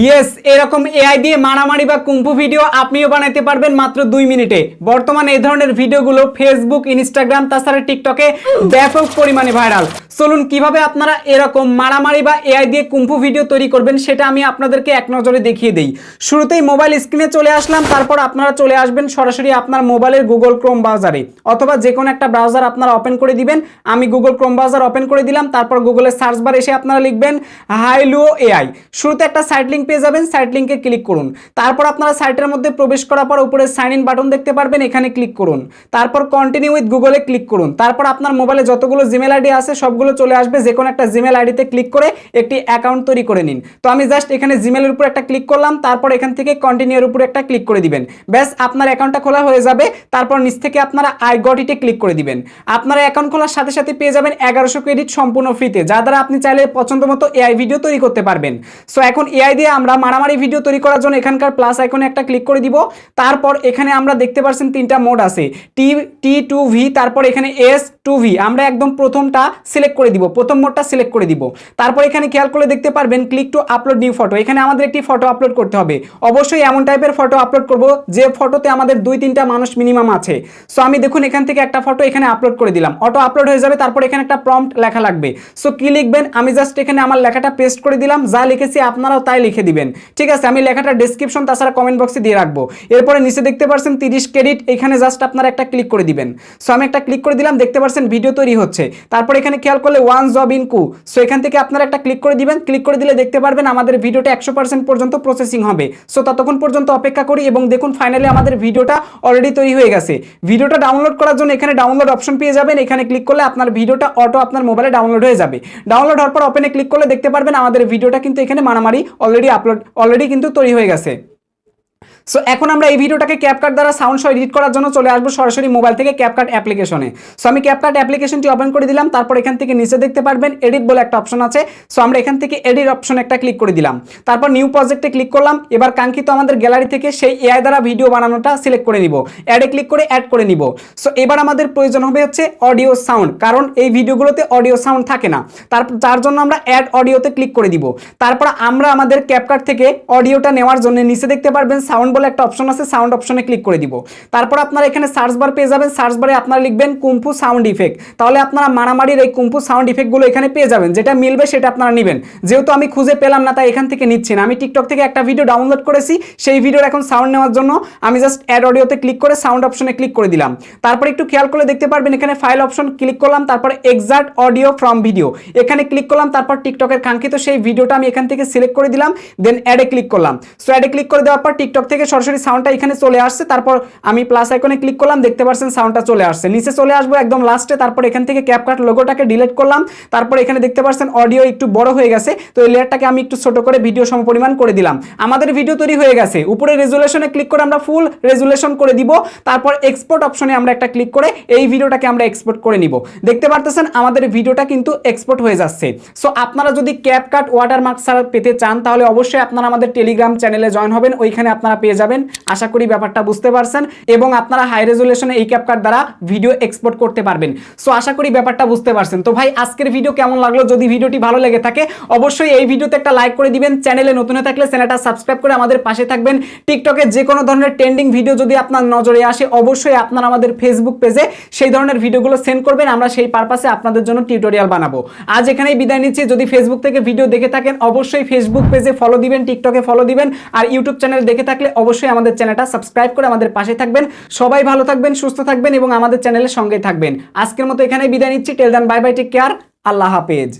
Yes, এরকম AI দিয়ে মারামারি বা কুম্ফু ভিডিও আপনিও বানাইতে পারবেন মাত্র 2 মিনিটে। বর্তমানে এই ধরনের ভিডিওগুলো ফেসবুক, ইনস্টাগ্রাম তাছাড়া টিকটকে ব্যাপক পরিমাণে ভাইরাল। চলুন কিভাবে আপনারা এরকম মারামারি বা এআই দিয়ে কুম্ফু ভিডিও তৈরি করবেন সেটা আমি আপনাদেরকে এক নজরে দেখিয়ে দেই। শুরুতেই মোবাইল স্ক্রিনে চলে আসলাম, তারপর আপনারা চলে আসবেন সরাসরি আপনার মোবাইলের গুগল ক্রোম ব্রাউজারে, অথবা যে কোনো একটা ব্রাউজার আপনারা ওপেন করে দিবেন। আমি গুগল ক্রোম ব্রাউজার ওপেন করে দিলাম, তারপর গুগলের সার্চ বারে এসে আপনারা লিখবেন হাইলুও এআই। শুরুতে একটা সাইট লিঙ্ক পেয়ে যাবেন, সাইট লিঙ্কে ক্লিক করুন। তারপর আপনারা সাইটের মধ্যে প্রবেশ করার পর উপরে সাইন ইন বাটন দেখতে পারবেন, এখানে ক্লিক করুন। তারপর কন্টিনিউ উইথ গুগলে ক্লিক করুন। তারপর আপনার মোবাইলে যতগুলো জিমেল আইডি আছে সবগুলো চলে আসবে। যে কোনো একটা জিমেল আইডিতে ক্লিক করে একটি অ্যাকাউন্ট তৈরি করে নিন। তো আমি জাস্ট এখানে জিমেলের উপর একটা ক্লিক করলাম, তারপর এখান থেকে কন্টিনিউর উপর একটা ক্লিক করে দিবেন। ব্যাস, আপনার অ্যাকাউন্টটা খোলা হয়ে যাবে। তারপর নিচ থেকে আপনারা আই গট ইটে ক্লিক করে দিবেন। আপনারা অ্যাকাউন্ট খোলার সাথে সাথে পেয়ে যাবেন 1100 ক্রেডিট সম্পূর্ণ ফ্রিতে, যা দ্বারা আপনি চাইলে পছন্দ মতো এআই ভিডিও তৈরি করতে পারবেন। সো এখন এআই দিয়ে আমরা মারামারি ভিডিও তৈরি করার জন্য এখানকার প্লাস আইকনে একটা ক্লিক করে দিব। তারপর এখানে আমরা দেখতে পাচ্ছেন তিনটা মোড আছে, T2V, তারপর এখানে S2V। আমরা একদম প্রথমটা সিলেক্ট করে দিব, প্রথম মোডটা সিলেক্ট করে দিব। তারপর এখানে খেয়াল করে দেখতে পারবেন click to upload new photo. এখানে আমাদের একটি ফটো আপলোড করতে হবে। অবশ্যই এমন টাইপের ফটো আপলোড করব যে ফটোতে আমাদের 2-3টা মানুষ মিনিমাম আছে। সো আমি দেখুন এখান থেকে একটা ফটো এখানে আপলোড করে দিলাম, অটো আপলোড হয়ে যাবে। তারপর এখানে একটা প্রম্পট লেখা লাগবে। সো কি লিখবেন, আমি জাস্ট এখানে আমার লেখাটা পেস্ট করে দিলাম, যা লিখেছি আপনারাও তাই লিখে দিবেন। ঠিক আছে, আমি লেখাটা ডেসক্রিপশন তাছাড়া কমেন্ট বক্সে দিয়ে রাখবো। এরপরে নিচে দেখতে পাচ্ছেন 30 ক্রেডিট, এখানে জাস্ট আপনারা একটা ক্লিক করে দিবেন। সো আমি একটা ক্লিক করে দিলাম, দেখতে পাচ্ছেন ভিডিও তৈরি হচ্ছে। তারপর এখানে খেয়াল করলে ওয়ান জব ইন কু, সো এখান থেকে আপনারা একটা ক্লিক করে দিবেন। ক্লিক করে দিলে দেখতে পারবেন আমাদের ভিডিওটা 100% পর্যন্ত প্রসেসিং হবে। সো ততক্ষণ পর্যন্ত অপেক্ষা করি এবং দেখুন ফাইনালি আমাদের ভিডিওটা অলরেডি তৈরি হয়ে গেছে। ভিডিওটা ডাউনলোড করার জন্য এখানে ডাউনলোড অপশন পেয়ে যাবেন। এখানে ক্লিক করলে আপনার ভিডিওটা অটো আপনার মোবাইলে ডাউনলোড হয়ে যাবে। ডাউনলোড হওয়ার পর ওপেনে ক্লিক করলে দেখতে পারবেন আমাদের ভিডিওটা কিন্তু এখানে মারামারি অলরেডি কিন্তু তৈরি হয়ে গেছে। সো এখন আমরা এই ভিডিওটাকে ক্যাপকাট দ্বারা সাউন্ড সহ এডিট করার জন্য চলে আসবো সরাসরি মোবাইল থেকে ক্যাপকাট অ্যাপ্লিকেশনে। সো আমি ক্যাপকাট অ্যাপ্লিকেশনটি ওপেন করে দিলাম। তারপর এখান থেকে নিচে দেখতে পারবেন এডিট বলে একটা অপশন আছে। সো আমরা এখান থেকে এডিট অপশন একটা ক্লিক করে দিলাম। তারপর নিউ প্রজেক্টে ক্লিক করলাম। এবার কাঙ্ক্ষিত আমাদের গ্যালারি থেকে সেই এআই দ্বারা ভিডিও বানানোটা সিলেক্ট করে নিব, অ্যাডে ক্লিক করে অ্যাড করে নিব। সো এবার আমাদের প্রয়োজন হবে হচ্ছে অডিও সাউন্ড, কারণ এই ভিডিওগুলোতে অডিও সাউন্ড থাকে না। তার জন্য আমরা অ্যাড অডিওতে ক্লিক করে দিব। তারপর আমরা আমাদের ক্যাপকাট থেকে অডিওটা নেওয়ার জন্য নিচে দেখতে পারবেন সাউন্ড বলে একটা অপশন আছে, সাউন্ড অপশনে ক্লিক করে দিব। তারপর আপনারা এখানে সার্চ বার পেয়ে যাবেন। সার্চ বারে আপনারা লিখবেন কুম্ফু সাউন্ড ইফেক্ট, তাহলে আপনারা মারামারির এই কুম্ফু সাউন্ড ইফেক্টগুলো এখানে পেয়ে যাবেন। যেটা মিলবে সেটা আপনারা নেবেন। যেহেতু আমি খুঁজে পেলাম না তাই এখান থেকে নিচ্ছি না। আমি টিকটক থেকে একটা ভিডিও ডাউনলোড করেছি, সেই ভিডিওর এখন সাউন্ড নেওয়ার জন্য আমি জাস্ট অ্যাড অডিওতে ক্লিক করে সাউন্ড অপশনে ক্লিক করে দিলাম। তারপর একটু খেয়াল করে দেখতে পারবেন এখানে ফাইল অপশন ক্লিক করলাম। তারপর এক্সাক্ট অডিও ফ্রম ভিডিও এখানে ক্লিক করলাম। তারপর টিকটকের কাঙ্ক্ষিত সেই ভিডিওটা আমি এখান থেকে সিলেক্ট করে দিলাম, দেন অ্যাডে ক্লিক করলাম। সো অ্যাডে ক্লিক করে দেওয়ার পর টিকটক থেকে সরাসরি সাউন্ডটা এখানে চলে আসছে। তারপর আমি প্লাস আইকনে ক্লিক করলাম, দেখতে পাচ্ছেন সাউন্ডটা চলে আসছে। নিচে চলে আসবো একদম লাস্টে। তারপর এখান থেকে ক্যাপকাট লোগোটাকে ডিলিট করলাম। তারপর এখানে দেখতে পাচ্ছেন অডিও একটু বড় হয়ে গেছে, তো এই লেয়ারটাকে আমি একটু ছোট করে ভিডিও সমপরিমাণ করে দিলাম। আমাদের ভিডিও তৈরি হয়ে গেছে। উপরে রেজুলেশনে ক্লিক করে আমরা ফুল রেজুলেশন করে দিব। তারপর এক্সপোর্ট অপশনে আমরা একটা ক্লিক করে এই ভিডিওটাকে আমরা এক্সপোর্ট করে নিব। দেখতে পারতেছেন আমাদের ভিডিওটা কিন্তু এক্সপোর্ট হয়ে যাচ্ছে। সো আপনারা যদি ক্যাপকাট ওয়াটারমার্ক ছাড়া পেতে চান তাহলে অবশ্যই আপনারা আমাদের টেলিগ্রাম চ্যানেলে জয়েন হবেন, ওইখানে আপনারা পেয়ে যাবেন। আশা করি ব্যাপারটা বুঝতে পারছেন এবং আপনারা হাই রেজুলেশনে এই ক্যাপকাট দ্বারা ভিডিও এক্সপোর্ট করতে পারবেন। সো আশা করি ব্যাপারটা বুঝতে পারছেন। তো ভাই আজকের ভিডিও কেমন লাগলো? যদি ভিডিওটি ভালো লেগে থাকে অবশ্যই এই ভিডিওতে একটা লাইক করে দিবেন। চ্যানেলে নতুন হয়ে থাকলে চ্যানেলটা সাবস্ক্রাইব করে আমাদের পাশে থাকবেন। টিকটকে যে কোনো ধরনের ট্রেন্ডিং ভিডিও যদি আপনার নজরে আসে অবশ্যই আপনারা আমাদের ফেসবুক পেজে সেই ধরনের ভিডিওগুলো সেন্ড করবেন, আমরা সেই পারপাসে আপনাদের জন্য টিউটোরিয়াল বানাবো। আজ এখানেই বিদায় নিচ্ছি। যদি ফেসবুক থেকে ভিডিও দেখে থাকেন অবশ্যই ফেসবুক পেজে ফলো দিবেন, টিকটকে ফলো দিবেন, আর ইউটিউব চ্যানেল দেখে থাকলে অবশ্যই আমাদের চ্যানেলটা সাবস্ক্রাইব করে আমাদের পাশে থাকবেন। সবাই ভালো থাকবেন, সুস্থ থাকবেন এবং আমাদের চ্যানেলের সঙ্গেই থাকবেন। আজকের মতো এখানেই বিদায় নিচ্ছি। টেল দেন, বাই বাই, টেক কেয়ার, আল্লাহ হাফেজ।